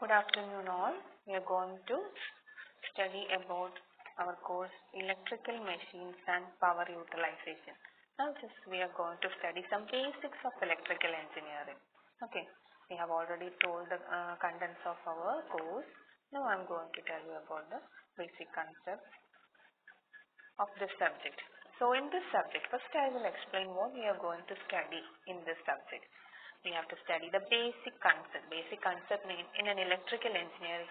Good afternoon all. We are going to study about our course Electrical Machines and Power Utilization. Now we are going to study some basics of electrical engineering. Okay, we have already told the contents of our course. Now I am going to tell you about the basic concepts of this subject. So in this subject, first I will explain what we are going to study in this subject. We have to study the basic concept. Basic concept means in an electrical engineering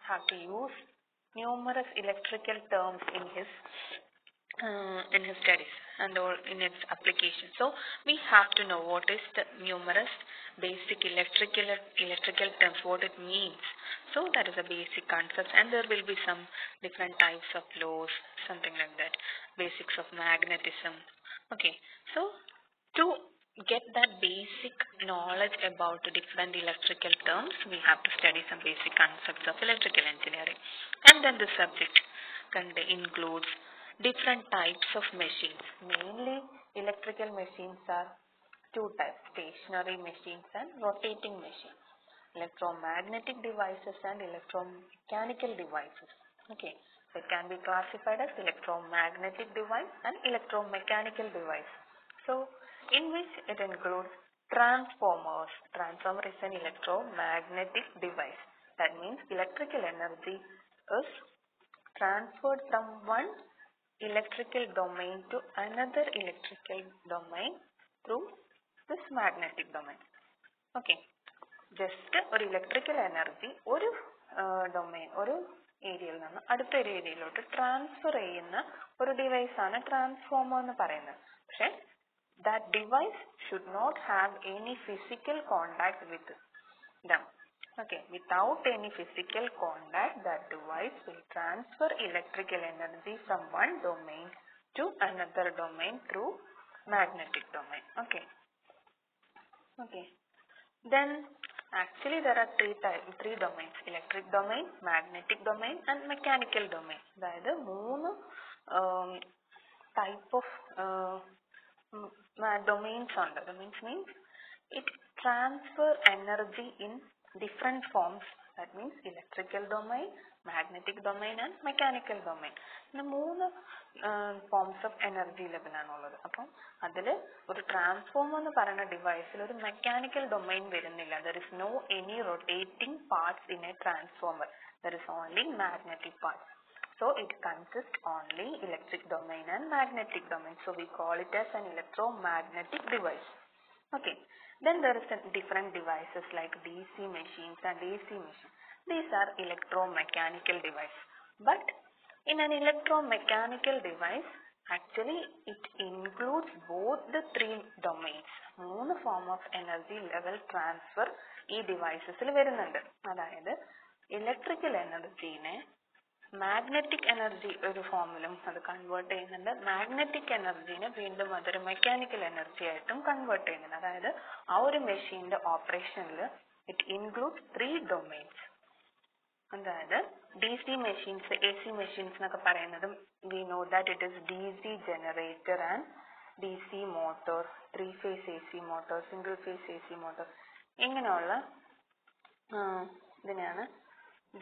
have to use numerous electrical terms in his studies and or in its application. So we have to know what is the numerous basic electrical terms, what it means. So that is a basic concept, and there will be some different types of laws, something like that. Basics of magnetism. Okay, so to get that basic knowledge about different electrical terms, we have to study some basic concepts of electrical engineering. And then the subject includes different types of machines. Mainly electrical machines are two types: stationary machines and rotating machines. Electromagnetic devices and electromechanical devices. Okay, so it can be classified as electromagnetic device and electromechanical device. So in which it includes transformers. Transformer is an electromagnetic device. That means electrical energy is transferred from one electrical domain to another electrical domain through this magnetic domain. Okay, just ഒരു electrical energy ഒരു domain ഒരു ഏരിയയിൽ നിന്ന് അടുത്തൊരു ഏരിയയിലോട്ട് transfer ചെയ്യുന്ന ഒരു ഡിവൈസാണ് transformer എന്ന് പറയുന്നത്. പക്ഷെ that device should not have any physical contact with them. Okay, without any physical contact, that device will transfer electrical energy from one domain to another domain through magnetic domain. Okay. Then actually there are three domains: electric domain, magnetic domain and mechanical domain. അതായത് മൂന്ന് type of domains on the domains means it transfer energy in different forms. That means electrical domain, magnetic domain and mechanical domain. ഇങ്ങനെ മൂന്ന് forms of energy level ആണുള്ളത്. അപ്പം അതിൽ ഒരു transformer എന്ന് പറയുന്ന ഡിവൈസിൽ ഒരു മെക്കാനിക്കൽ ഡൊമൈൻ വരുന്നില്ല. There is no any rotating parts in a transformer. There is only magnetic parts. So it consists only electric domain and magnetic domain. So we call it as an electromagnetic device. Okay. Then there is different devices like DC machines and AC machines. These are electromechanical device. But in an electromechanical device, actually it includes both the three domains. മൂന്ന് form of energy level transfer ഈ ഡിവൈസസിൽ വരുന്നുണ്ട്. അതായത് electrical എനർജീനെ magnetic energy ഒരു ഫോമിലും അത് convert ചെയ്യുന്നുണ്ട്. Magnetic എനർജീനെ വീണ്ടും അതൊരു mechanical energy ആയിട്ടും കൺവേർട്ട് ചെയ്യുന്നുണ്ട്. അതായത് ആ ഒരു മെഷീന്റെ ഓപ്പറേഷനിൽ ഇറ്റ് ഇൻക്ലൂഡ്സ് ത്രീ ഡൊമൈൻസ്. അതായത് D C machines, A C machines എന്നൊക്കെ പറയുന്നതും we know that it is D C generator and D C motor, three phase A C motor, single phase A C motor, ഇങ്ങനെയുള്ള ഇതിനെയാണ്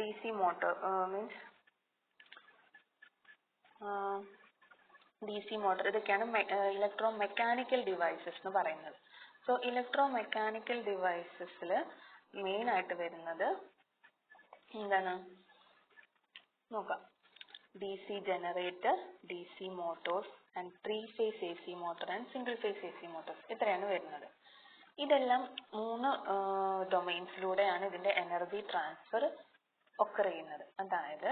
D C motor means D C motor, ഇതൊക്കെയാണ് electro mechanical devices എന്ന് പറയുന്നത്. So electro mechanical ഡിവൈസസിൽ main ആയിട്ട് വരുന്നത് എന്താണ് നോക്കാം. D C generator, D C motors and three phase A C motor and single phase A C motors, ഇത്രയാണ് വരുന്നത്. ഇതെല്ലാം മൂന്ന് ഡൊമൈൻസിലൂടെയാണ് ഇതിന്റെ എനർജി ട്രാൻസ്ഫർ ഒക്കെ ചെയ്യുന്നത്. അതായത്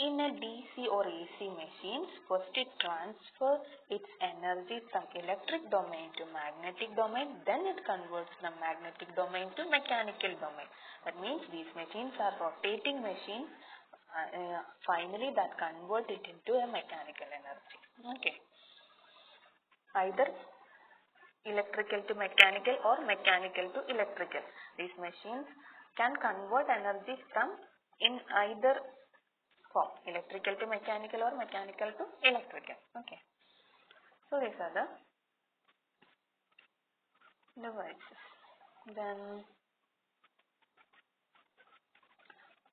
in a DC or AC machines, first it transfers its energy from electric domain to magnetic domain, then it converts from magnetic domain to mechanical domain. That means these machines are rotating machines. Finally that convert it into a mechanical energy. Okay. Either electrical to mechanical or mechanical to electrical. These machines can convert energy from in either form, electrical to mechanical or mechanical to electrical. Okay, so these are the devices. Then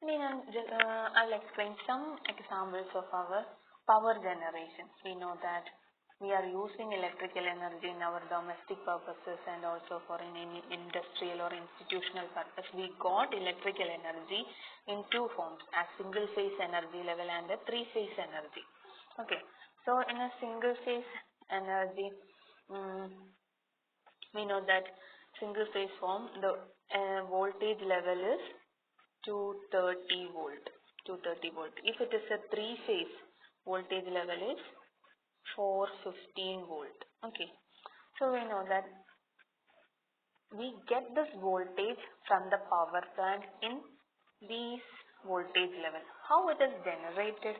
I'll explain some examples of our power generation. We know that we are using electrical energy in our domestic purposes and also for any industrial or institutional purpose. We got electrical energy in two forms, as single phase energy level and a three phase energy. Okay, so in a single phase energy, we know that single phase form, the voltage level is 230 volt. 230 volt. If it is a three phase, voltage level is 415 volt. Okay, so we know that we get this voltage from the power plant in these voltage level. How it is generated?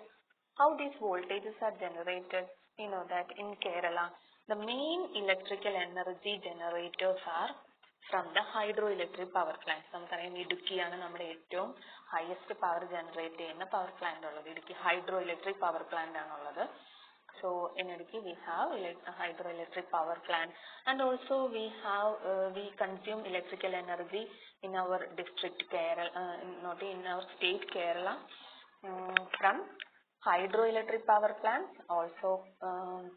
How these voltages are generated? You know that in Kerala, the main electrical energy generators are from the hydroelectric power plants. നമുക്കറിയാം ഇടുക്കിയാണ് നമ്മുടെ ഏറ്റവും highest power generate ചെയ്യുന്ന power plant ഉള്ളത്. Idukki hydroelectric power plant ആണുള്ളത്. So in Idukki we have hydroelectric power plant, and also we consume electrical energy in our district Kerala, not in our state Kerala, from hydroelectric power plants, also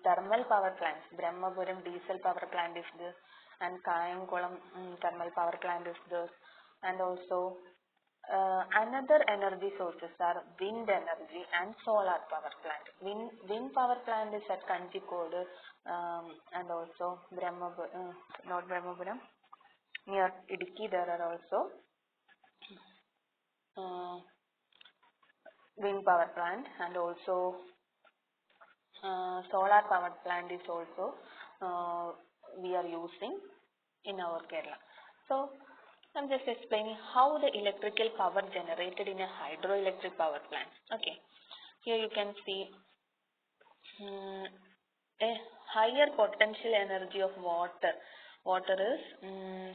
thermal power plants. Brahmapuram diesel power plant is this, and Kayankulam thermal power plant is this, and also another energy sources are wind energy and solar power plant. Wind power plant is at Kanjikodu, and also not Brahmapuram, near Idukki there are also wind power plant, and also solar power plant is also we are using in our Kerala. So I'm just explaining how the electrical power generated in a hydroelectric power plant. Okay, here you can see a higher potential energy of water. Water is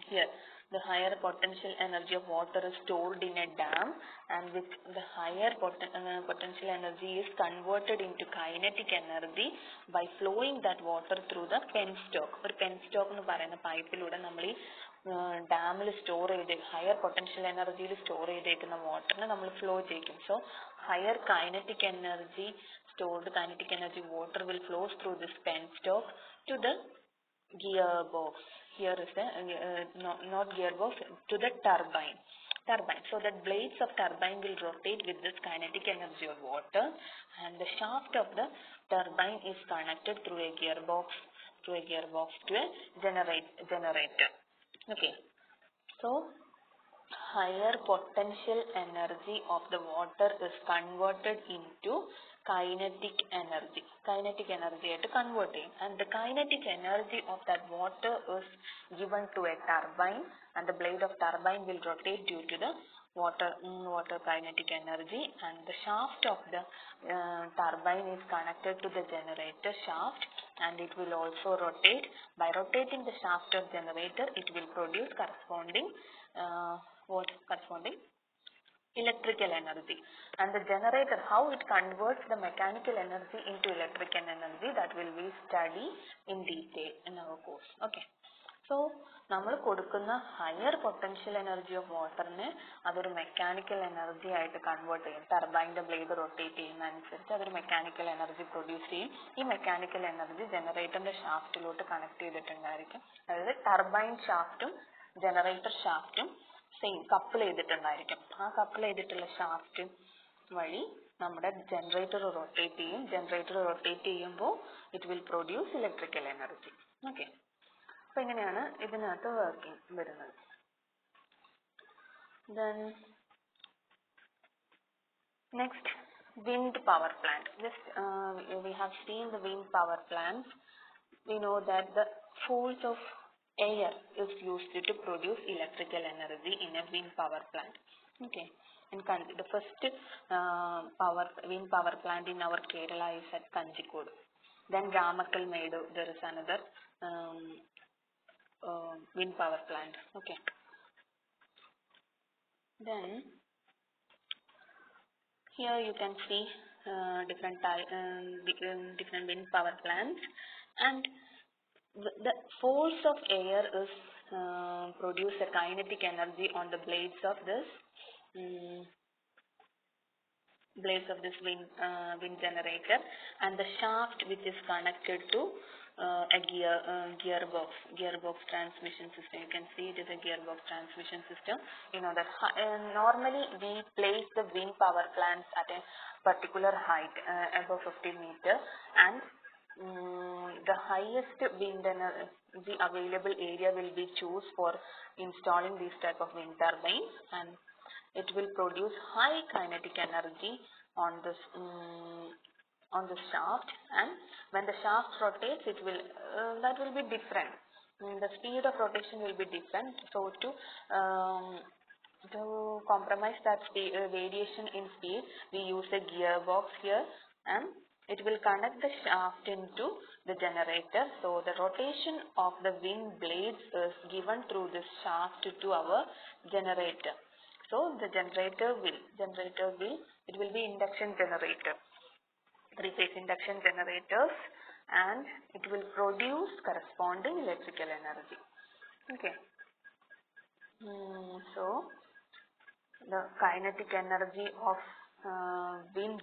here. The higher potential energy of water is stored in a dam, and with the higher potential energy is converted into kinetic energy by flowing that water through the penstock. ഒരു penstock എന്ന് പറയുന്ന പൈപ്പിലൂടെ നമ്മൾ ഈ ഡാമിൽ store ചെയ്ത് higher potential എനർജിയിൽ store ചെയ്തേക്കുന്ന വാട്ടറിനെ നമ്മൾ ഫ്ലോ ചെയ്യിക്കും. So higher kinetic energy, stored kinetic energy water will flow through this penstock to the gearbox. Here is the not gearbox, to the turbine. So that blades of turbine will rotate with this kinetic energy of water, and the shaft of the turbine is connected through a gearbox to a generator. Okay, so higher potential energy of the water is converted into kinetic energy ആയിട്ട് convert ചെയ്യും, and the kinetic energy of that water is given to a turbine, and the blade of turbine will rotate due to the water kinetic energy, and the shaft of the turbine is connected to the generator shaft, and it will also rotate. By rotating the shaft of generator, it will produce corresponding electrical energy. And the generator, how it converts the mechanical energy into electrical energy, that will be studied in detail in our course. Okay, so നമ്മൾ കൊടുക്കുന്ന higher potential energy of വാട്ടറിനെ അതൊരു mechanical energy ആയിട്ട് convert ചെയ്യും. ടർബൈൻ്റെ blade rotate ചെയ്യുന്ന അനുസരിച്ച് അതൊരു mechanical energy produce ചെയ്യും. ഈ മെക്കാനിക്കൽ എനർജി ജനറേറ്ററിന്റെ ഷാഫ്റ്റിലോട്ട് കണക്ട് ചെയ്തിട്ടുണ്ടായിരിക്കും. അതായത് ടർബൈൻ ഷാഫ്റ്റും ജനറേറ്റർ ഷാഫ്റ്റും സെയിം കപ്പിൾ ചെയ്തിട്ടുണ്ടായിരിക്കും. ആ കപ്പിൾ ചെയ്തിട്ടുള്ള ഷാഫ്റ്റ് വഴി നമ്മുടെ ജനറേറ്റർ റൊട്ടേറ്റ് ചെയ്യും. ജനറേറ്റർ റൊട്ടേറ്റ് ചെയ്യുമ്പോൾ it will produce electrical energy. Okay, അപ്പൊ ഇങ്ങനെയാണ് ഇതിനകത്ത് വർക്കിംഗ് വരുന്നത്. Then next, wind power plant. Just we have seen the wind power plants. We know that the force of air is used to produce electrical energy in a wind power plant. Okay, and the first wind power plant in our Kerala is at Kanjikodu. Then Ramakal Medu, there is another wind power plant. Okay, then here you can see different wind power plants, and the force of air is produce a kinetic energy on the blades of this blades of this wind generator, and the shaft which is connected to a gearbox transmission system. You can see it is a gearbox transmission system. You know that normally we place the wind power plants at a particular height, above 50 meter, and the highest wind energy available area will be choose for installing these type of wind turbines, and it will produce high kinetic energy on this on the shaft, and when the shaft rotates, it will that will be different. The speed of rotation will be different. So to compromise that variation in speed, we use a gearbox here, and it will connect the shaft into the generator. So the rotation of the wind blades is given through this shaft to our generator. So the generator will it will be induction generator, three-phase induction generators, and it will produce corresponding electrical energy. Okay. So the kinetic energy of wind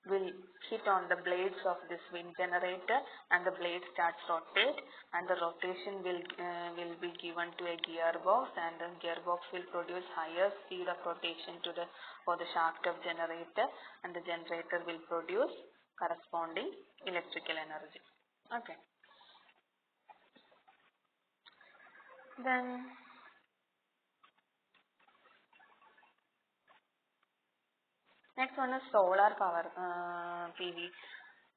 will hit on the blades of this wind generator, and the blade starts rotate, and the rotation will be given to a gearbox, and the gearbox will produce higher speed of rotation for the shaft of generator, and the generator will produce corresponding electrical energy. Okay. Then next one is solar power PV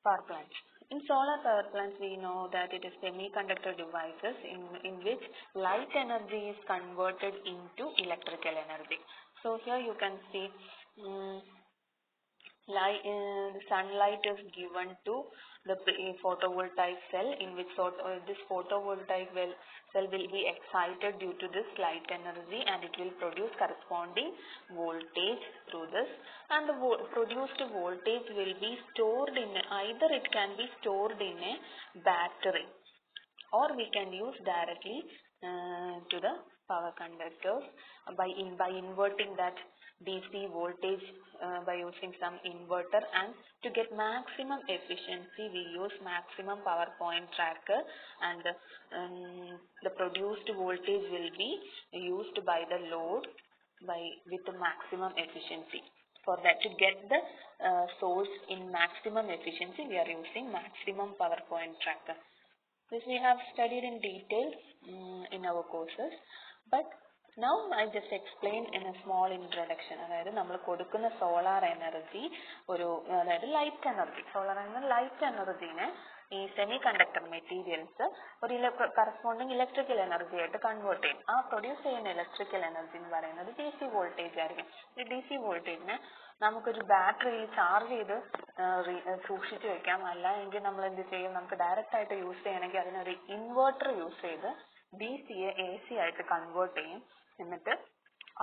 power plants. In solar power plants, we know that it is semiconductor devices in which light energy is converted into electrical energy. So here you can see sunlight is given to the photovoltaic cell, in which this photovoltaic cell will be excited due to this light energy, and it will produce corresponding voltage through this, and the produced voltage will be stored in either it can be stored in a battery, or we can use directly to the power conductors by inverting that DC voltage by using some inverter, and to get maximum efficiency we use maximum power point tracker, and the produced voltage will be used by the load with the maximum efficiency. For that, to get the source in maximum efficiency, we are using maximum power point tracker. This we have studied in detail in our courses, but now I just explained in a small introduction. അതായത് നമ്മൾ കൊടുക്കുന്ന solar energy light energy, solar എന്ന light എനർജീനെ ഈ semi conductor materials ഒരു corresponding electrical energy ആയിട്ട് convert ചെയ്യും. ആ produce ചെയ്യുന്ന ഇലക്ട്രിക്കൽ എനർജി എന്ന് പറയുന്നത് DC വോൾട്ടേജ് ആയിരിക്കും. ഈ DC വോൾട്ടേജിനെ നമുക്കൊരു ബാറ്ററിയിൽ ചാർജ് ചെയ്ത് സൂക്ഷിച്ചു വെക്കാം. അല്ല എങ്കിൽ നമ്മൾ എന്ത് ചെയ്യും, നമുക്ക് ഡയറക്റ്റ് ആയിട്ട് യൂസ് ചെയ്യണമെങ്കിൽ അതിനൊരു ഇൻവേർട്ടർ യൂസ് ചെയ്ത് DC-യെ AC ആയിട്ട് കൺവേർട്ട് ചെയ്യും. എന്നിട്ട്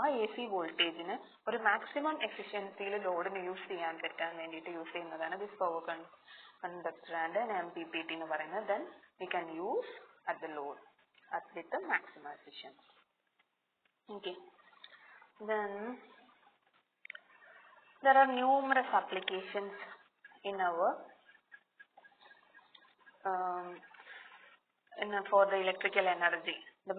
ആ AC വോൾട്ടേജിന് ഒരു മാക്സിമം എഫിഷ്യൻസിയിൽ ലോഡിന് യൂസ് ചെയ്യാൻ പറ്റാൻ വേണ്ടിയിട്ട് യൂസ് ചെയ്യുന്നതാണ് this power conductor and an MPPT എന്ന് പറയുന്നത്. Then we can use at the load with the maximum efficiency. Okay. Then there are numerous applications in our for the electrical energy. The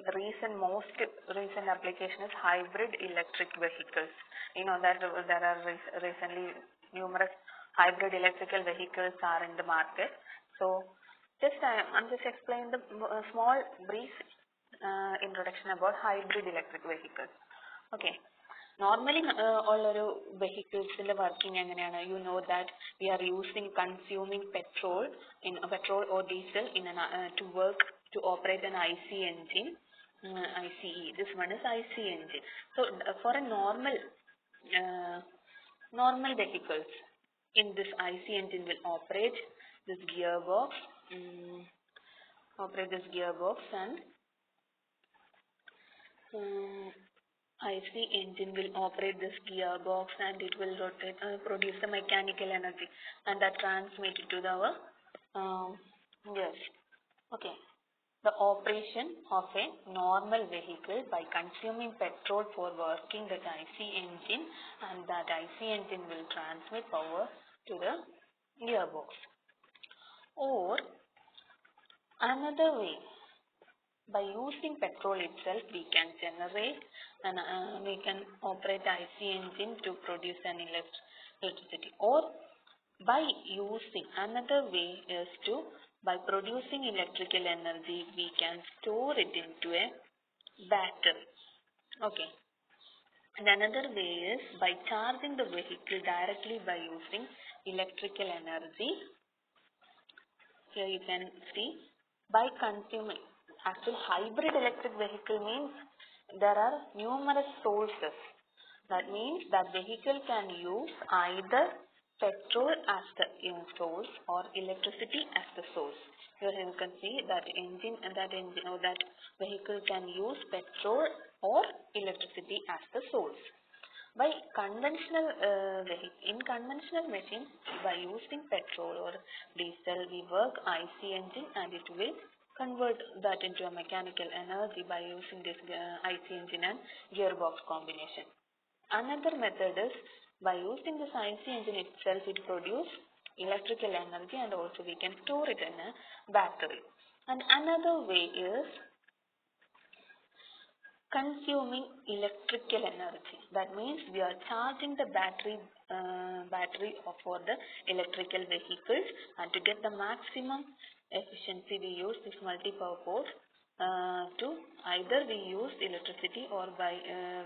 most recent application is hybrid electric vehicles. You know that there are recently numerous hybrid electrical vehicles are in the market. So I'm just explaining the small brief introduction about hybrid electric vehicles. Okay. Normally all our vehicles in the working എങ്ങനെയാണ്, you know that we are consuming petrol or diesel to work to operate an IC engine, ICE. This one is IC engine. So for a normal vehicles, in this IC engine will operate this gearbox, and IC engine will operate this gearbox, and it will rotate, produce the mechanical energy, and that transmitted to our yes. Okay. The operation of a normal vehicle by consuming petrol for working that IC engine, and that IC engine will transmit power to the gearbox. Or another way, by using petrol itself we can generate and we can operate IC engine to produce an electricity. Or by using, another way is to, by producing electrical energy we can store it into a battery. Okay. And another way is by charging the vehicle directly by using electrical energy. Here you can see, by consuming, actually hybrid electric vehicle means there are numerous sources. That means that vehicle can use either petrol as the source or electricity as the source. Here you can see that that vehicle can use petrol or electricity as the source. By conventional in conventional machines, by using petrol or diesel, we work IC engine and it will convert that into a mechanical energy by using this IC engine and gearbox combination. Another method is by using this IC engine itself, it produces electrical energy and also we can store it in a battery. And another way is consuming electrical energy. That means we are charging the battery for the electrical vehicles, and to get the maximum efficiency we use this multi-purpose to either we use electricity or by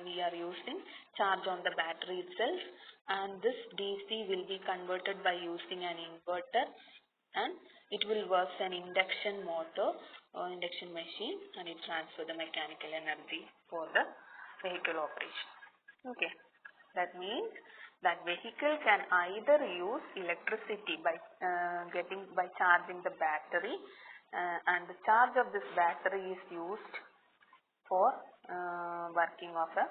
we are using charge on the battery itself, and this DC will be converted by using an inverter, and it will work an induction motor or induction machine, and it transfer the mechanical energy for the vehicle operation. Okay, that means that vehicle can either use electricity by charging the battery, and the charge of this battery is used for working of a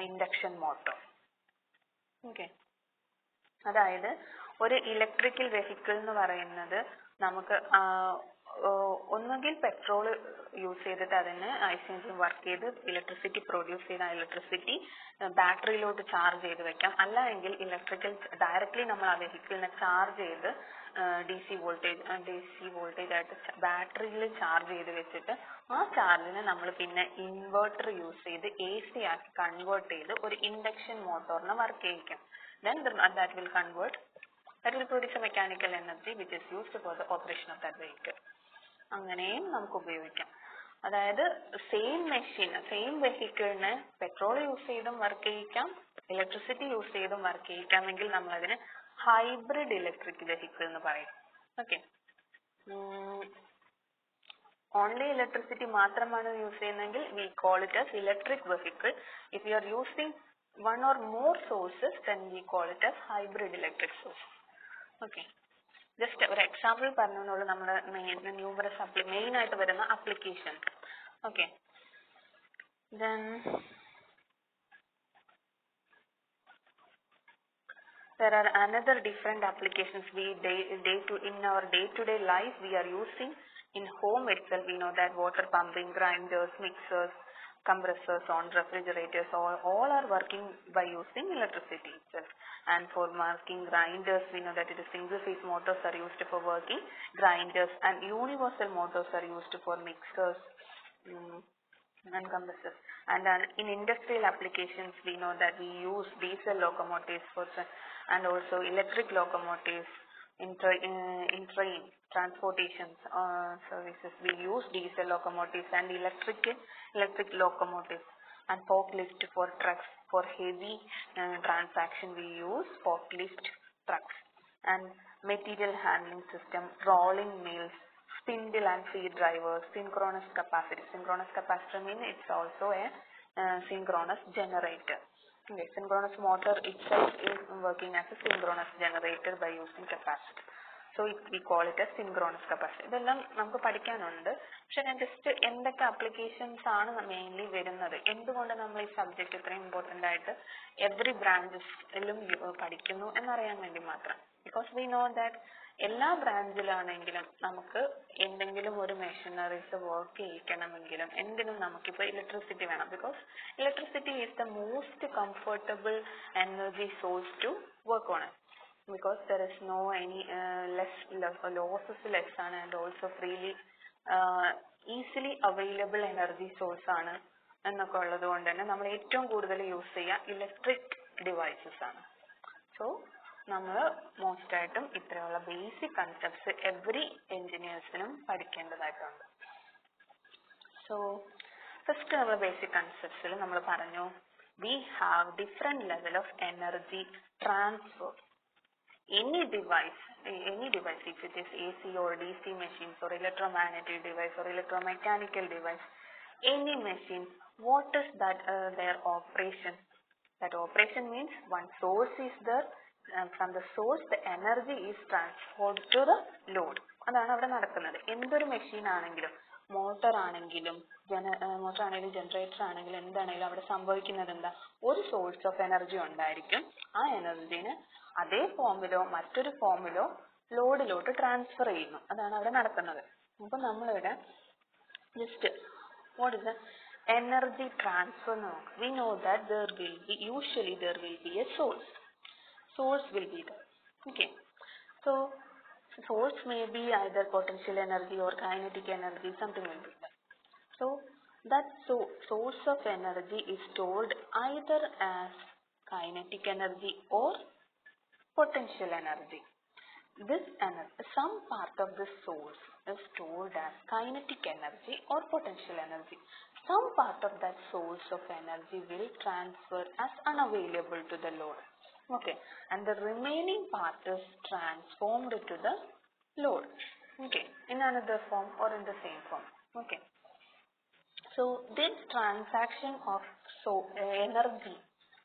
induction motor. Okay. അതായത് ഒരു electrical vehicle എന്ന് പറയുന്നത് നമുക്ക് ഒന്നുകിൽ petrol use ചെയ്തിട്ട് അതിന് IC engine work ചെയ്ത് electricity produce ചെയ്ത ഇലക്ട്രിസിറ്റി ബാറ്ററിയിലോട്ട് ചാർജ് ചെയ്ത് വെക്കാം. അല്ല എങ്കിൽ ഇലക്ട്രിക്കൽ ഡയറക്റ്റ്ലി നമ്മൾ ആ വെഹിക്കിളിനെ ചാർജ് ചെയ്ത് ഡി സി വോൾട്ടേജ് ആയിട്ട് ബാറ്ററിയിൽ ചാർജ് ചെയ്ത് വെച്ചിട്ട് ആ ചാർജിനെ നമ്മൾ പിന്നെ ഇൻവെർട്ടർ യൂസ് ചെയ്ത് AC ആക്കി കൺവേർട്ട് ചെയ്ത് ഒരു ഇൻഡക്ഷൻ മോട്ടോറിനെ വർക്ക് ചെയ്യിക്കാം. Then that will produce a mechanical energy which is used for the operation of that vehicle. അങ്ങനെയും നമുക്ക് ഉപയോഗിക്കാം. അതായത് സെയിം മെഷീൻ, സെയിം വെഹിക്കിളിനെ പെട്രോൾ യൂസ് ചെയ്തും വർക്ക് ചെയ്യിക്കാം, ഇലക്ട്രിസിറ്റി യൂസ് ചെയ്തും വർക്ക് ചെയ്യിക്കാമെങ്കിൽ നമ്മൾ അതിന് ഹൈബ്രിഡ് ഇലക്ട്രിക് വെഹിക്കിൾ എന്ന് പറയും. ഓക്കെ. ഓൺലി ഇലക്ട്രിസിറ്റി മാത്രമാണ് യൂസ് ചെയ്യുന്നതെങ്കിൽ we call it as electric vehicle. If you are using one or more sources, then we call it as hybrid electric source. Okay. Just ഒരു example പറഞ്ഞുള്ളൂ നമ്മുടെ numerous main ആയിട്ട് വരുന്ന application. Okay. Then there are another different applications in our day-to-day life we are using in home itself. We know that water pumping, grinders, mixers, compressors on refrigerators, all are working by using electricity itself. And for working grinders, we know that it is single phase motors are used for working grinders, and universal motors are used for mixers and compressors. And in industrial applications, we know that we use diesel locomotives and also electric locomotives. In train transportation services, we use diesel locomotives and electric locomotives, and forklift for trucks. For heavy transaction, we use forklift trucks. And material handling system, rolling mills, spindle and feed drivers, synchronous capacitor. Synchronous capacitor means it's also a synchronous generator. Okay, synchronous motor itself is working as a synchronous generator by using capacitor. So we call it as synchronous capacitor. ഇതെല്ലാം നമുക്ക് പഠിക്കാനുണ്ട്. പക്ഷെ ഞാൻ just എന്തൊക്കെ applications ആണ് mainly വരുന്നത്, എന്തുകൊണ്ട് നമ്മൾ ഈ സബ്ജക്ട് ഇത്രയും ഇമ്പോർട്ടൻ്റ് ആയിട്ട് എവറി ബ്രാഞ്ചസിലും പഠിക്കുന്നു എന്നറിയാൻ വേണ്ടി മാത്രം. because we know that എല്ലാ ബ്രാഞ്ചിലാണെങ്കിലും നമുക്ക് എന്തെങ്കിലും ഒരു മെഷീനറീസ് വർക്ക് ചെയ്യിക്കണമെങ്കിലും എന്തിനും നമുക്കിപ്പോൾ ഇലക്ട്രിസിറ്റി വേണം. Because electricity is the most comfortable energy source to work on it, because there is no any losses less ആണ്, and also freely easily available energy source ആണ് എന്നൊക്കെ ഉള്ളത് കൊണ്ട് തന്നെ നമ്മൾ ഏറ്റവും കൂടുതൽ യൂസ് ചെയ്യുക ഇലക്ട്രിക് ഡിവൈസസ് ആണ്. സോ നമ്മൾ മോസ്റ്റ് ആയിട്ടും ഇത്രയുള്ള ബേസിക് കൺസെപ്റ്റ്സ് എവറി എഞ്ചിനീയേഴ്സിനും പഠിക്കേണ്ടതായിട്ടുണ്ട്. സോ ഫസ്റ്റ് നമ്മൾ ബേസിക് കൺസെപ്റ്റ്സിൽ നമ്മൾ പറഞ്ഞു we have different level of energy transfer. Any device, if it is AC or DC machines or electromagnetic device or electromechanical device, any machine, what is that their operation? That operation means one source is there, and from the source the energy is transferred to the load. അതാണ് അവിടെ നടക്കുന്നത്. എന്തൊരു machine ആണെങ്കിലും, motor ആണെങ്കിലും generator ആണെങ്കിലും എന്താണെങ്കിലും അവിടെ സംഭവിക്കുന്നത് എന്താ, ഒരു സോഴ്സ് ഓഫ് എനർജി ഉണ്ടായിരിക്കും. ആ എനർജിനെ അതേ ഫോമിലോ മറ്റൊരു ഫോമിലോ ലോഡിലോട്ട് ട്രാൻസ്ഫർ ചെയ്യുന്നു. അതാണ് അവിടെ നടക്കുന്നത്. അപ്പൊ നമ്മളിവിടെ just what is the energy transfer now? We know that there will be a source will be there. Okay, so source may be either potential energy or kinetic energy, something will be there. So that source of energy is stored either as kinetic energy or potential energy. This energy, some part of the source is stored as kinetic energy or potential energy. Some part of that source of energy will transfer as unavailable to the load. Okay, and the remaining part is transformed to the load. Okay, in another form or in the same form. Okay, so this transaction of energy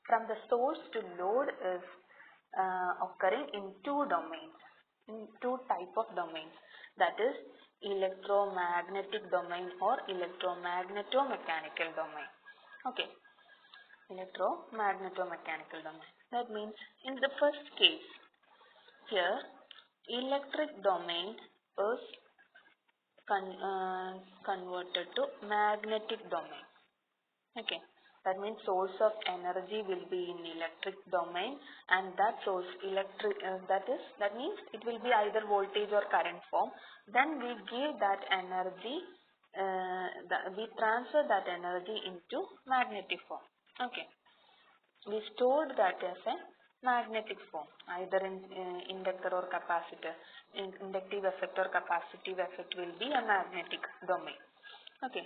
from the source to load is occurring in two domains, in two type of domains, that is electromagnetic domain or electromagnetomechanical domain. Okay, electromagnetomechanical domain. That means in the first case here electric domain is converted to magnetic domain. Okay, that means source of energy will be in electric domain, and that source that means it will be either voltage or current form. Then we give that energy, we transfer that energy into magnetic form. Okay, we stored that as a magnetic form, either in inductor or capacitor. Inductive effect or capacitive effect will be a magnetic domain. Okay,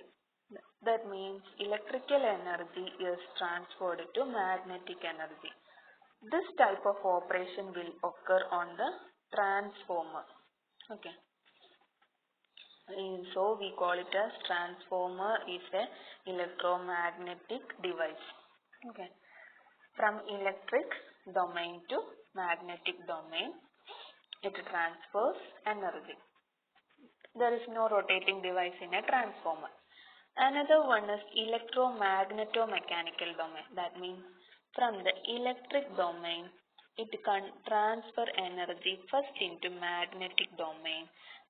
that means electrical energy is transferred to magnetic energy. This type of operation will occur on the transformer. Okay, so we call it as transformer is a electromagnetic device. Okay, from electric domain to magnetic domain it transfers energy. There is no rotating device in a transformer. Another one is electromagnetomechanical domain. That means from the electric domain it can transfer energy first into magnetic domain,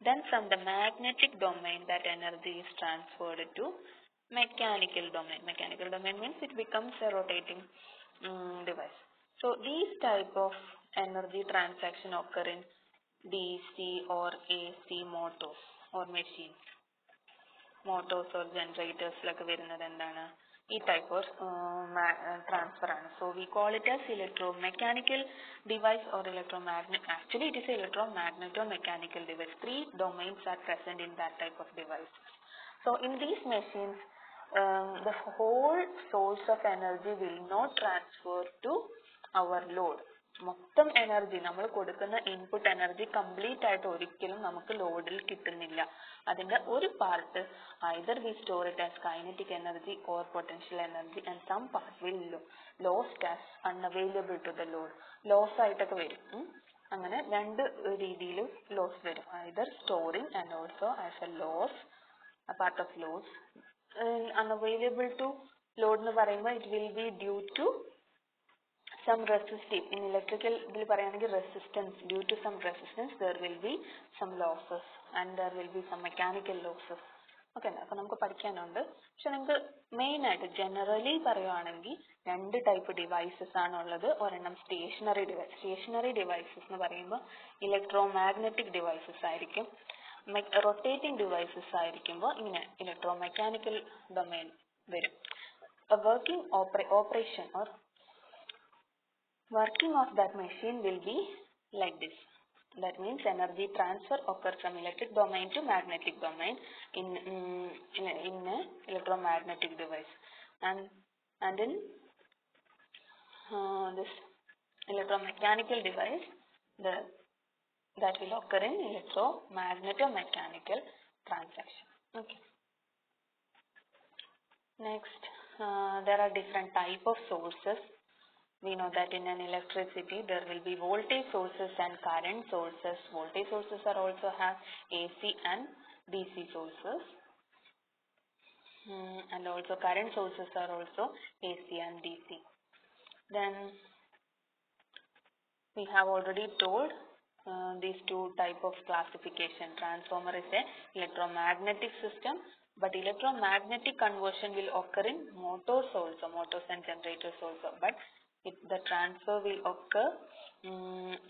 then from the magnetic domain that energy is transferred to mechanical domain. Mechanical domain means it becomes a rotating device. So these type of energy transaction occur in DC or AC motors or machines. Motors or generators like വരുന്നത് എന്താണ്, ഈ type of transfer ആണ്. So we call it as electromechanical device or electromagnet. Actually it is electromagnetomechanical device. Three domains are present in that type of device. So in these machines the whole source of energy will not transfer to our load. മൊത്തം energy നമ്മൾ കൊടുക്കുന്ന input energy complete ആയിട്ട് ഒരിക്കലും നമുക്ക് ലോഡിൽ കിട്ടുന്നില്ല. അതിന്റെ ഒരു part either we store it as kinetic energy or potential energy, and some part will lost as unavailable to the load. Loss ആയിട്ടൊക്കെ വരും. അങ്ങനെ രണ്ട് രീതിയിൽ ലോസ് വരും. either storing and also as a loss, a part of loss. Unavailable to load എന്ന് പറയുമ്പോൾ it will be due to some resistive. In electrical resistance, due to some resistance there will be some losses and there will be some mechanical losses. Okay, അപ്പോൾ നമുക്ക് പഠിക്കാനുണ്ട്. പക്ഷെ നിങ്ങൾക്ക് main ആയിട്ട് generally പറയുവാണെങ്കിൽ രണ്ട് ടൈപ്പ് ഡിവൈസസ് ആണുള്ളത്. ഒരെണ്ണം സ്റ്റേഷനറി ഡിവൈസ്. സ്റ്റേഷനറി ഡിവൈസസ് എന്ന് പറയുമ്പോൾ ഇലക്ട്രോ മാഗ്നറ്റിക് ഡിവൈസസ് ആയിരിക്കും. റൊട്ടേറ്റിംഗ് ഡിവൈസസ് ആയിരിക്കുമ്പോൾ ഇങ്ങനെ ഇലക്ട്രോ മെക്കാനിക്കൽ ഡൊമൈൻ വരും. Working operation or working of that machine will be like this. That means energy transfer occurs from electric domain to magnetic domain in a electromagnetic device, and in this electromechanical device that will occur in electromagnetomechanical transaction. Okay. Next, there are different type of sources. We know that in an electricity there will be voltage sources and current sources. Voltage sources are also have AC and DC sources, and also current sources are also AC and DC. Then we have already told these two type of classification. Transformer is a electromagnetic system, but electromagnetic conversion will occur in motors also, motors and generators also, but the transfer will occur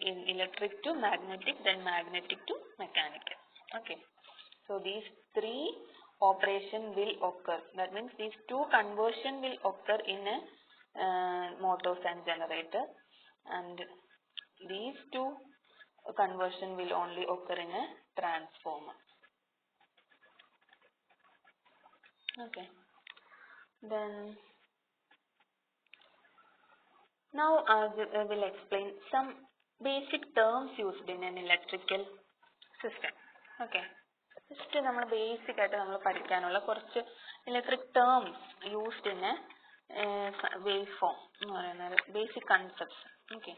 in electric to magnetic, then magnetic to mechanical. Okay, so these three operation will occur. That means these two conversion will occur in a motors and generator, and these two conversion will only occur in a transformer. Okay, then now I will explain some basic terms used in an electrical system. Okay, just നമ്മൾ basic ആയിട്ട് നമ്മൾ പഠിക്കാനുള്ള കുറച്ച് electric terms used in wave form എന്ന് പറയുന്നത് basic concepts. Okay,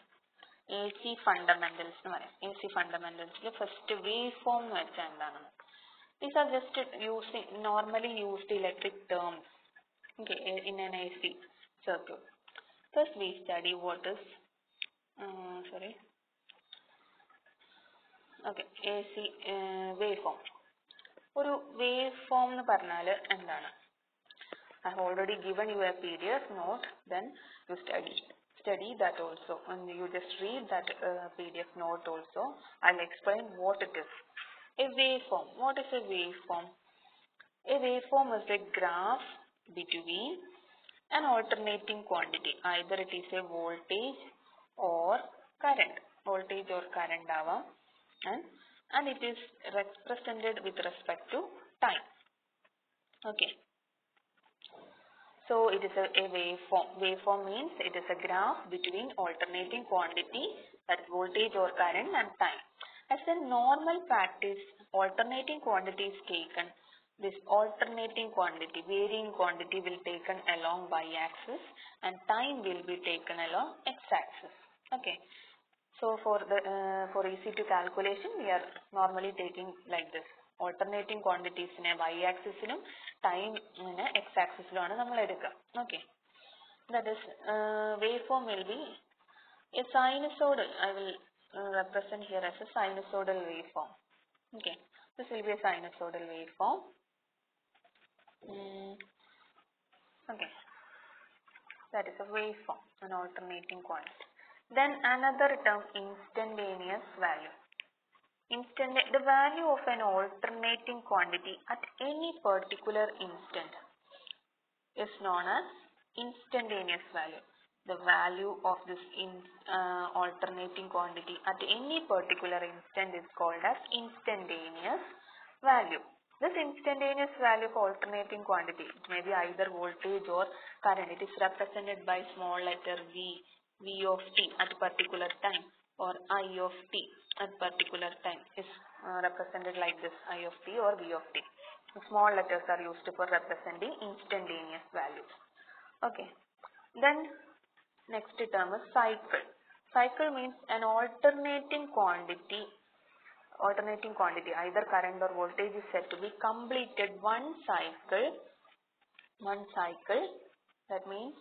AC fundamentals എന്ന് പറയാം. AC ഫണ്ടമെന്റൽസിൽ first wave form എന്ന് വെച്ചാൽ എന്താണെന്ന്. These are just normally used electric terms, okay, in an AC circuit. First we study what is AC waveform. ഒരു waveform എന്ന് പറഞ്ഞാൽ എന്താണ്? I have already given you a PDF note, then you study that also, and you just read that PDF note also. I'll explain what it is. A waveform. What is a waveform? A waveform is a graph between an alternating quantity. Either it is a voltage or current. Voltage or current avam, and it is represented with respect to time. Okay. So it is a waveform. Waveform means it is a graph between alternating quantity, that is voltage or current, and time. As a normal practice, alternating quantity is taken. This alternating quantity, varying quantity will taken along y-axis, and time will be taken along x-axis. Okay. So for easy to calculation, we are normally taking like this. Alternating quantities in a y-axis ilum, time in a x-axis ilum nammal edukka. Okay. That is waveform will be a sinusoidal. I will represent here as a sinusoidal waveform. Okay, this will be a sinusoidal waveform. Okay, that is a waveform, an alternating quantity. Then another term, instantaneous value. The value of an alternating quantity at any particular instant is known as instantaneous value. The value of this alternating quantity at any particular instant is called as instantaneous value. This instantaneous value of alternating quantity, it may be either voltage or current. It is represented by small letter V of t at particular time, or I of t at particular time is represented like this, I of t or V of t. The small letters are used for representing instantaneous values. Okay. Then next term is cycle. Cycle means an alternating quantity, either current or voltage, is said to be completed one cycle. That means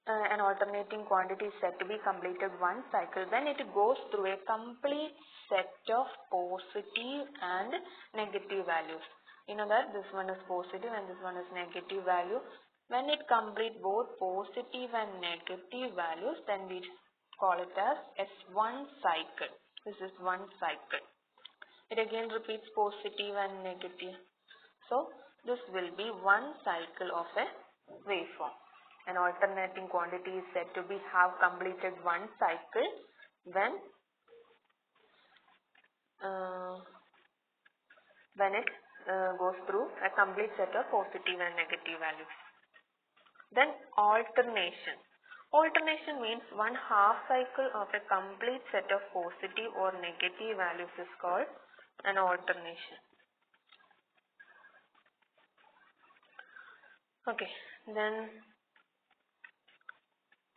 an alternating quantity is said to be completed one cycle when it goes through a complete set of positive and negative values. You know that this one is positive and this one is negative value. When it completes both positive and negative values, then we call it as S1 cycle. This is one cycle. It again repeats positive and negative. So this will be one cycle of a waveform. An alternating quantity is said to be have completed one cycle when it goes through a complete set of positive and negative values. Then alternation. Alternation means one half cycle of a complete set of positive or negative values is called an alternation. Okay, then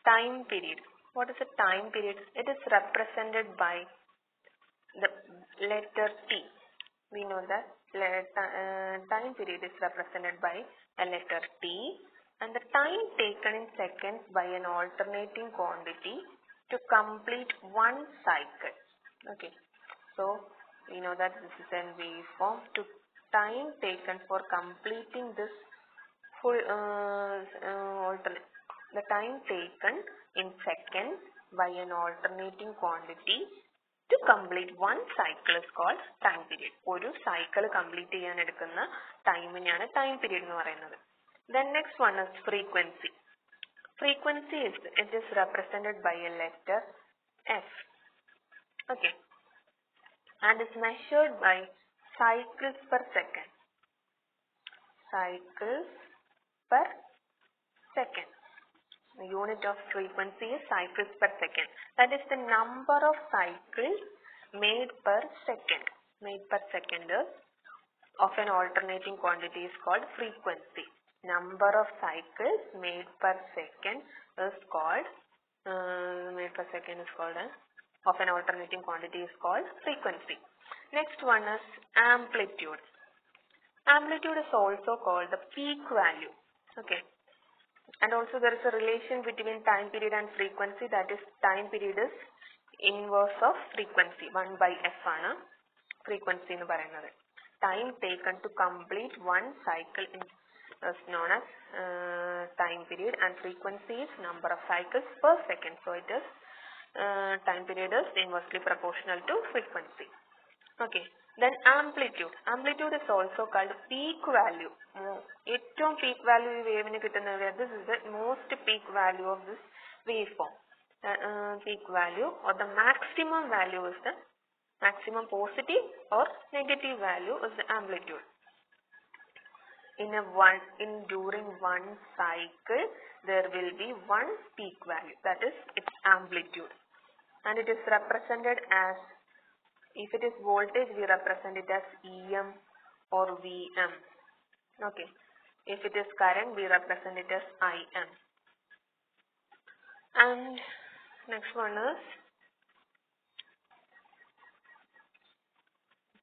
time period. What is a time period? It is represented by the letter T. We know that time period is represented by a letter T, and the time taken in seconds by an alternating quantity to complete one cycle. Okay, so we know that this is a waveform. To time taken for completing this full the time taken in seconds by an alternating quantity to complete one cycle is called time period. ഒരു cycle complete ചെയ്യാൻ എടുക്കുന്ന ടൈമിനെയാണ് time period എന്ന് പറയുന്നത്. Then next one is frequency. Frequency is represented by a letter F. Okay, and is measured by cycles per second. Cycles per second. The unit of frequency is cycles per second. That is the number of cycles made per second. Made per second of an alternating quantity is called frequency. Number of cycles made per second is called of an alternating quantity is called frequency. Next one is amplitude. Amplitude is also called the peak value. Okay. And also there is a relation between time period and frequency, that is time period is inverse of frequency. 1 by f ആണ് frequency എന്ന് പറയുന്നത്. Time taken to complete one cycle is known as time period, and frequency is number of cycles per second. So it is time period is inversely proportional to frequency. Okay. Then amplitude. Amplitude is also called peak value. ഏറ്റവും peak value ഈ വേവിന് കിട്ടുന്നത്, this is the most peak value of this waveform. Peak value or the maximum value is the maximum positive or negative value is the amplitude. During one cycle there will be one peak value, that is its amplitude, and it is represented as, if it is voltage, we represent it as EM or VM. Okay. If it is current, we represent it as IM. And next one is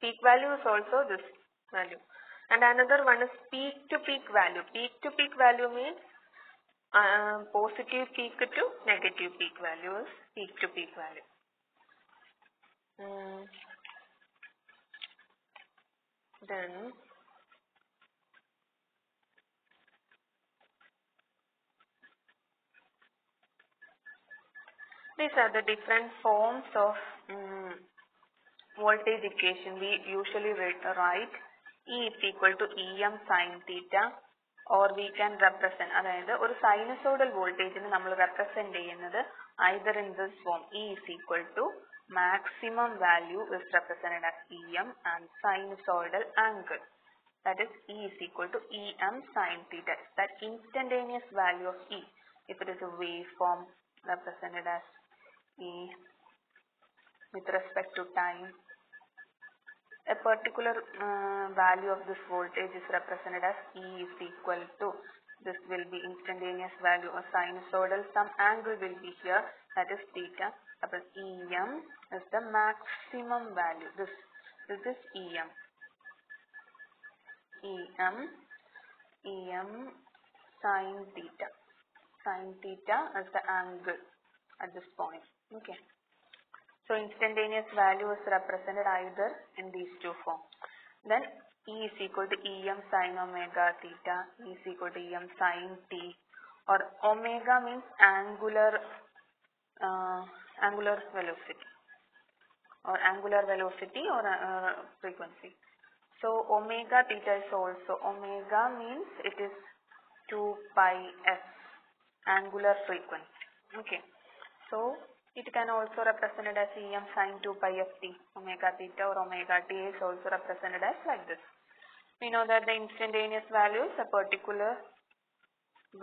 peak value is also this value. And another one is peak to peak value. Peak to peak value means positive peak to negative peak value is peak to peak value. Then these are the different forms of voltage equation. We usually write E is equal to EM sin theta, or we can represent, അതായത് ഒരു sinusoidal voltage നമ്മൾ represent ചെയ്യുന്നത് either in this form, E is equal to maximum value is represented as EM and sinusoidal angle, that is E is equal to EM sin theta, that instantaneous value of E. If it is a waveform represented as E with respect to time, a particular value of this voltage is represented as E is equal to, this will be instantaneous value or sinusoidal, some angle will be here, that is theta. EM is the maximum value. This is EM. EM sin theta. Sin theta as the angle at this point. Okay. So instantaneous value is represented either in these two forms. Then E is equal to Em sin omega theta, E is equal to Em sin t, or omega means angular velocity or frequency. So omega theta is also, omega means it is 2 pi f, angular frequency. Okay. So it can also represented as Em sin 2 pi f t, omega theta or omega t is also represented as like this. We know that the instantaneous value is a particular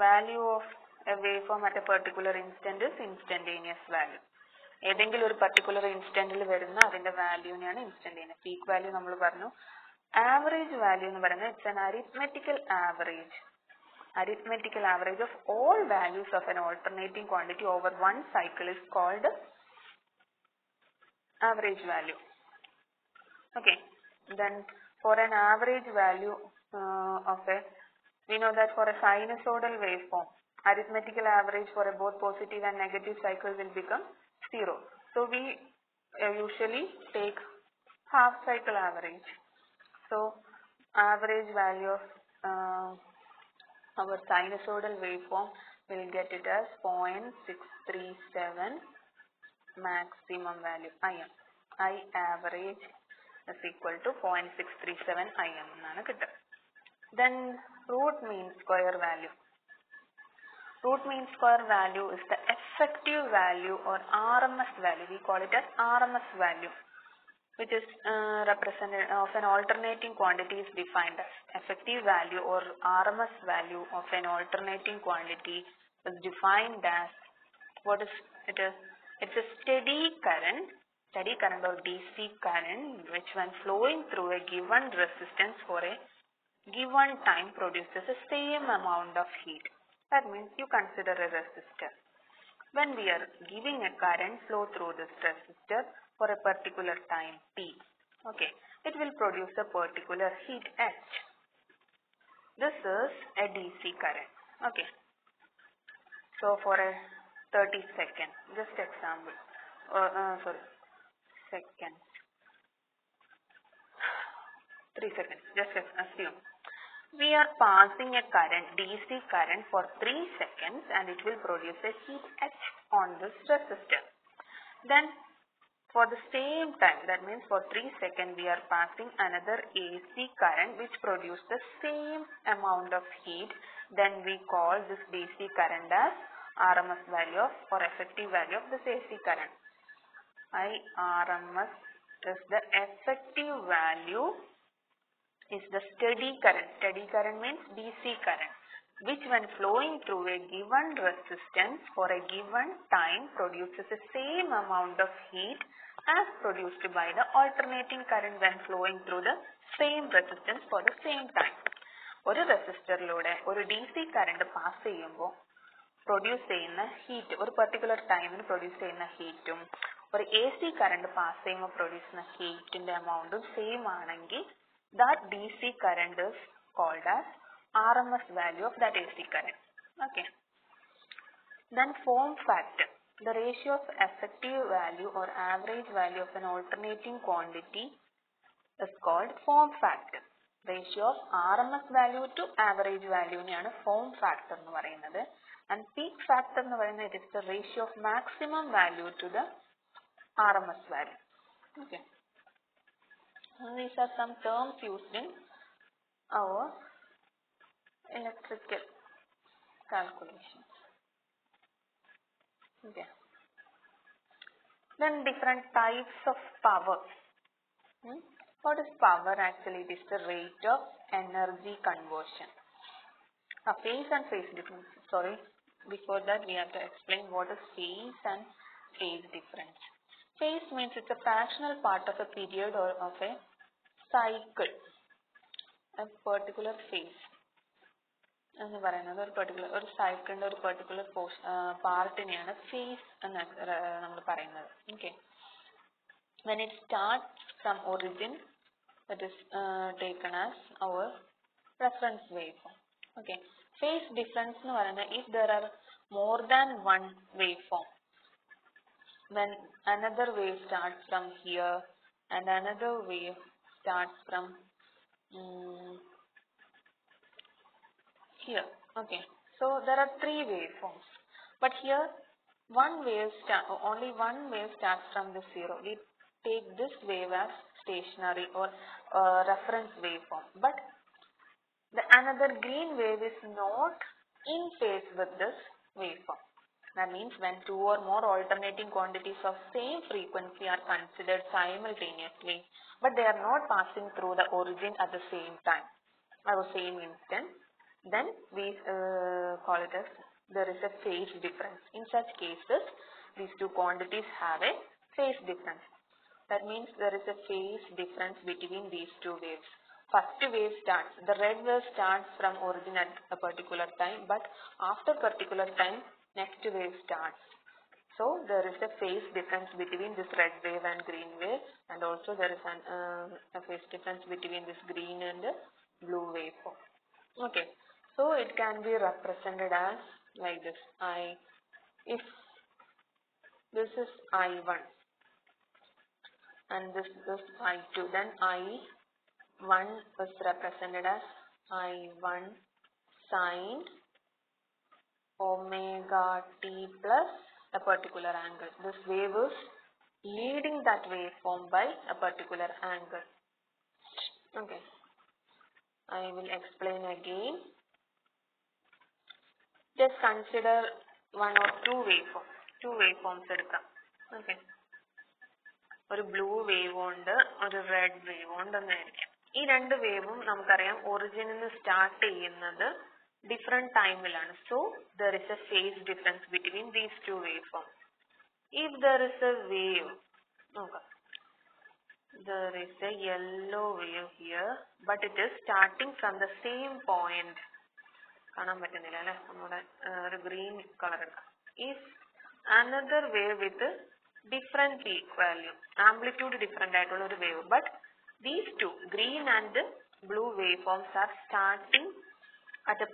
value of a waveform at a particular instant is instantaneous value. ഏതെങ്കിലും ഒരു particular ഇൻസ്റ്റന്റിൽ വരുന്ന അതിന്റെ വാല്യൂനെയാണ് instantaneous. Peak value നമ്മൾ പറഞ്ഞു. Average value എന്ന് പറയുന്നത് it's an അരിത്മെറ്റിക്കൽ average of all values of an alternating quantity over one cycle is called average value. Okay, then for an average value we know that for a sinusoidal waveform, arithmetical average for a both positive and negative cycle will become 0. So we usually take half cycle average. So average value of our sinusoidal waveform will get it as 0.637 maximum value Im. I average is equal to 0.637 Im. Then root mean square value. Root mean square value is the effective value or RMS value. We call it as RMS value, which is represented of an alternating quantity is defined as effective value or RMS value of an alternating quantity is defined as what is it is? It's a steady current or DC current which when flowing through a given resistance for a given time produces the same amount of heat. That means you consider a resistor. When we are giving a current flow through this resistor for a particular time t, okay, it will produce a particular heat H. This is a DC current. Okay. So for a 30 seconds, just example, seconds, 3 seconds, just assume. We are passing a current, DC current for 3 seconds and it will produce a heat H on this resistor. Then for the same time, that means for 3 seconds we are passing another AC current which produces the same amount of heat. Then we call this DC current as RMS value of or effective value of this AC current. IRMS is the effective value is the steady current. Steady current means DC current, which when flowing through a given resistance for a given time produces the same amount of heat as produced by the alternating current when flowing through the same resistance for the same time. ഒരു റെസിസ്റ്ററിലൂടെ ഒരു DC current pass ചെയ്യുമ്പോൾ produce ചെയ്യുന്ന heat ഒരു particular ടൈമിന് produce ചെയ്യുന്ന ഹീറ്റും ഒരു AC current pass ചെയ്യുമ്പോൾ പ്രൊഡ്യൂസ് ചെയ്യുന്ന ഹീറ്റിന്റെ എമൗണ്ടും സെയിം ആണെങ്കിൽ that DC current is called as RMS value of that AC current. Okay. Then form factor. The ratio of effective value or average value of an alternating quantity is called form factor. Ratio of RMS value to average value is form factor. And peak factor it is the ratio of maximum value to the RMS value. Okay. These are some terms used in our electrical calculations. Okay. Then different types of power. What is power? Actually, it is the rate of energy conversion. Phase and phase difference. Sorry, before that we have to explain what is phase and phase difference. Phase means it's a fractional part of a period or of a cycle. A particular phase. എന്ന് പറയുന്നത് ഒരു particular ഒരു cycle ഒരു particular പാർട്ടിനെയാണ് phase എന്ന് നമ്മൾ പറയുന്നത്. Okay. When it starts from origin, that is taken as our reference waveform. Okay. Phase difference എന്ന് പറയുന്നത് if there are more than one waveform. When another wave starts from here and another wave starts from here. Okay, so there are three waveforms, but here only one wave starts from the zero. We take this wave as stationary or reference waveform, but another green wave is not in phase with this waveform. That means when two or more alternating quantities of same frequency are considered simultaneously, but they are not passing through the origin at the same time or same instant, then we call it as there is a phase difference. In such cases, these two quantities have a phase difference. That means there is a phase difference between these two waves. First wave starts, the red wave starts from origin at a particular time, but after particular time, next wave starts. So there is a phase difference between this red wave and green wave, and also there is a phase difference between this green and blue waveform. Okay, so it can be represented as like this. If this is I1 and this is I2, then I1 is represented as I1 sine omega t plus a particular angle. This wave is leading that waveform by a particular angle. Okay, I will explain again. Just consider one or two waveforms. Two waveforms എടുക്കാം. Okay. ഒരു blue wave ഉണ്ട്, ഒരു red wave ഉണ്ടെന്നായിരിക്കും. ഈ രണ്ട് വേവും നമുക്കറിയാം ഒറിജിനിൽ നിന്ന് സ്റ്റാർട്ട് ചെയ്യുന്നത് ഡിഫറെന്റ് ടൈമിലാണ്. So there is A phase difference between these two wave form. If there is A wave, നോക്കാം, there is a yellow wave here, but it is starting from the same point. കാണാൻ പറ്റുന്നില്ല അല്ലെ, നമ്മുടെ ഒരു green colour എടുക്കാം. If another wave with different peak value, amplitude different ആയിട്ടുള്ള ഒരു wave, but these two green and blue waveforms are starting at a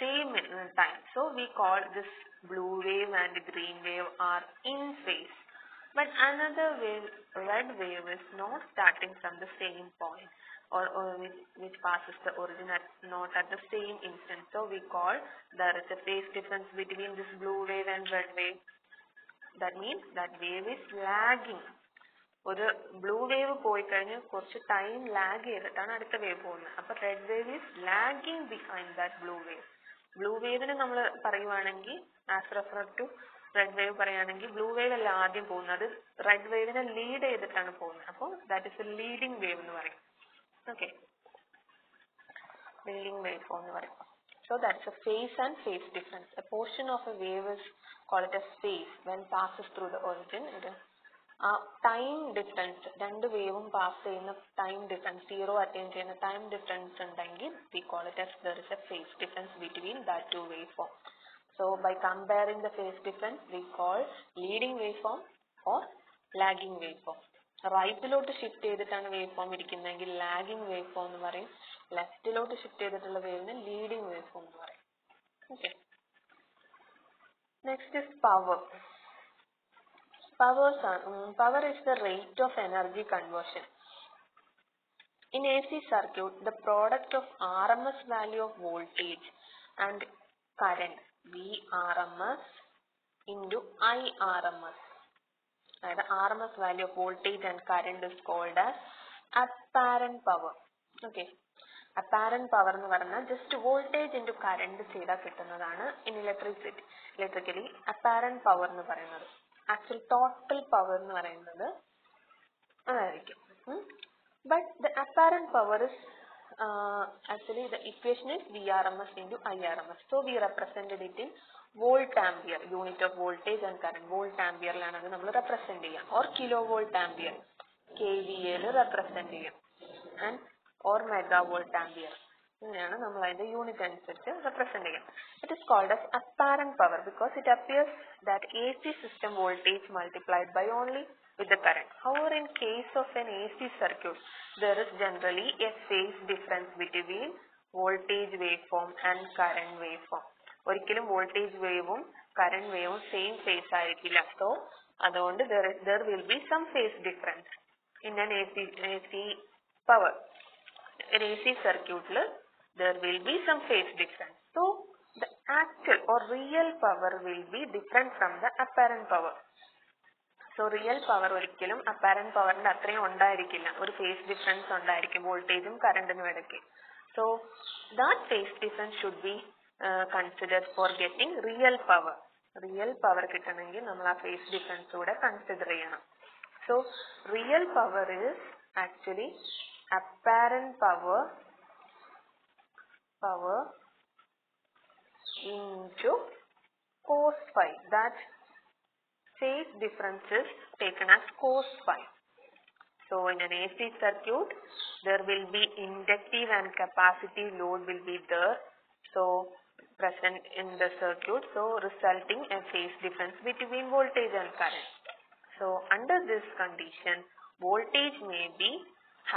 same time, so we call this blue wave and green wave are in phase. But another wave, red wave, is not starting from the same point or which passes the origin not at the same instant. So we call there is a phase difference between this blue wave and red wave. That means that wave is lagging. ഒരു blue wave പോയി കഴിഞ്ഞാൽ കുറച്ച് time lag ചെയ്തിട്ടാണ് അടുത്ത wave പോകുന്നത്. അപ്പൊ red wave is lagging behind that blue wave. Blue വേവിന് നമ്മൾ പറയുവാണെങ്കിൽ as refer to red wave പറയുകയാണെങ്കിൽ ബ്ലൂ വേവ് അല്ല ആദ്യം പോകുന്നത്, റെഡ് വേവിനെ ലീഡ് ചെയ്തിട്ടാണ് പോകുന്നത്. അപ്പോൾ that is a leading wave എന്ന് പറയും. ഓക്കെ, ലീഡിങ് വേവ് ഫോം എന്ന് പറയും. So that's a phase and phase difference. A portion of a wave is called as phase when passes through the origin. Time difference, രണ്ട് വേവും pass ചെയ്യുന്ന time difference, zero attain ചെയ്യുന്ന time difference ഉണ്ടെങ്കിൽ we call it as there is a phase difference between that two waveform. So by comparing the phase difference we call leading waveform or lagging waveform. റൈറ്റിലോട്ട് shift ചെയ്തിട്ടാണ് waveform ഇരിക്കുന്നതെങ്കിൽ lagging waveform എന്ന് പറയും. ലെഫ്റ്റിലോട്ട് shift ചെയ്തിട്ടുള്ള വേവിന് leading wave form എന്ന് പറയും. Okay, next is power. Power is the rate of energy conversion. In AC circuit, the product of RMS value of voltage and current, VRMS into IRMS, the RMS value of voltage and current is called as apparent power. Okay, apparent power എന്ന് പറഞ്ഞാൽ just voltage into current ചെയ്താൽ കിട്ടുന്നതാണ് in electrically apparent power എന്ന് പറയുന്നത്. Actual total power എന്ന് പറയുന്നത് അതായിരിക്കും. But the apparent power is actually the equation is VRMS into IRMS. So we represented it in volt ampere, unit of voltage and current. Volt ampere ലാണ് അത് നമ്മൾ represent ചെയ്യാം, or kilovolt ampere, KVA ൽ represent ചെയ്യാം, and or megavolt ampere. ഇങ്ങനെയാണ് നമ്മൾ അതിന്റെ unit അനുസരിച്ച് റെപ്രസെന്റ് ചെയ്യാം. It is called as apparent power because it appears that AC system voltage multiplied by only with the current. However, in case of an AC circuit, there is generally a phase difference between voltage waveform and current waveform. ഒരിക്കലും voltage വേവും current വേവും same face ആയിരിക്കില്ല. So അതുകൊണ്ട് there will be some phase difference in an AC power. In AC circuit there will be some phase difference. So the actual or real power will be different from the apparent power. So real power ഒരിക്കലും apparent powerന്റെ അത്രയും ഉണ്ടായിരിക്കില്ല. ഒരു phase difference ഉണ്ടായിരിക്കും വോൾട്ടേജും കറന്റിനും ഇടയ്ക്ക്. So that phase difference should be considered for getting real power. Real power കിട്ടണമെങ്കിൽ നമ്മൾ ആ phase difference കൂടെ consider ചെയ്യണം. So real power is actually apparent power into cos phi. That phase difference is taken as cos phi. So in an AC circuit there will be inductive and capacitive load will be there, so present in the circuit, so resulting a phase difference between voltage and current. So under this condition voltage may be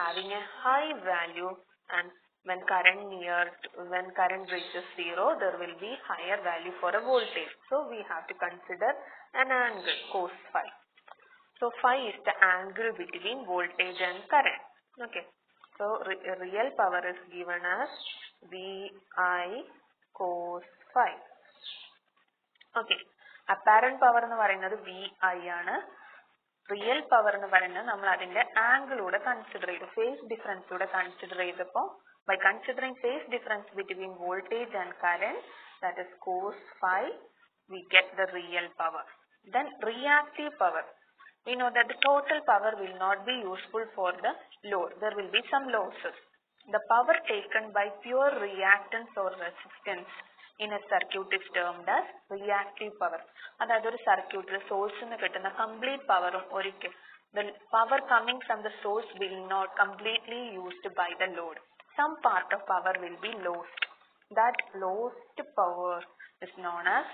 having a high value, and when current reaches 0 there will be higher value for a voltage. So we have to consider an angle cos phi. So phi is the angle between voltage and current. Okay. So real power is given as VI cos phi. Okay. Apparent power എന്ന് പറയുന്നത് VI ആണ്. Real power എന്ന് പറയുന്നത് നമ്മൾ അതിന്റെ angle കൂടെ consider ചെയ്തു, phase difference കൂടെ കൺസിഡർ ചെയ്തപ്പോൾ by considering phase difference between voltage and current, that is cos phi, we get the real power. Then reactive power. We know that the total power will not be useful for the load. There will be some losses. The power taken by pure reactance or resistance in a circuit is termed as reactive power. അതായത് ഒരു സർക്യൂട്ടിൽ സോഴ്സിൽ നിന്ന് കിട്ടുന്ന complete പവറും ഒരിക്കൽ the power coming from the source will not completely used by the load. Some part of power will be lost. That lost power is known as,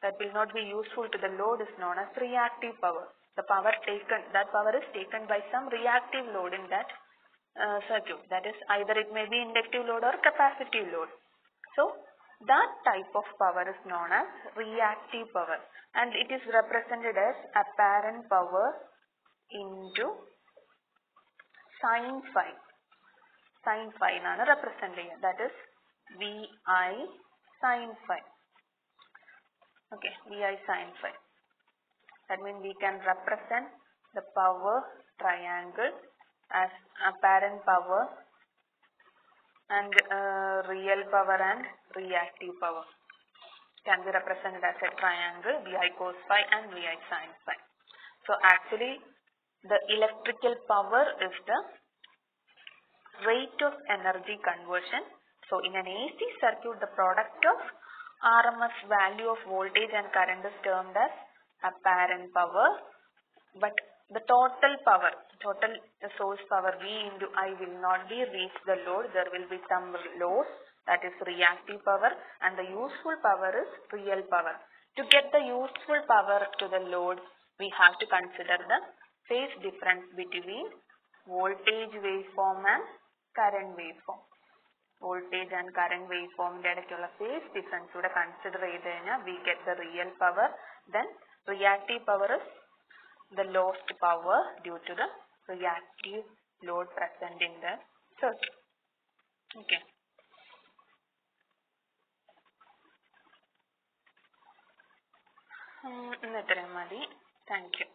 that will not be useful to the load, is known as reactive power. The power taken, that power is taken by some reactive load in that circuit. That is either it may be inductive load or capacitive load. So that type of power is known as reactive power, and it is represented as apparent power into sin phi. Sin phi ആണ് represent ചെയ്യുക. That is VI sin phi. Okay, VI sin phi. That means we can represent the power triangle as apparent power and real power and reactive power. Can be represented as a triangle VI cos phi and VI sin phi. So actually the electrical power is the rate of energy conversion. So in an AC circuit the product of RMS value of voltage and current is termed as apparent power, but the total power, total source power V into I will not be reach the load. There will be some loss, that is reactive power, and the useful power is real power. To get the useful power to the load we have to consider the phase difference between voltage waveform and current waveform. Voltage and current waveform ഇടയ്ക്കുള്ള phase difference കൂടെ consider ചെയ്ത് കഴിഞ്ഞാൽ we get the real power. Then reactive power is the lost power due to the reactive load present in the circuit. Okay. ഇന്ന് ഇത്രയും മതി. Thank you.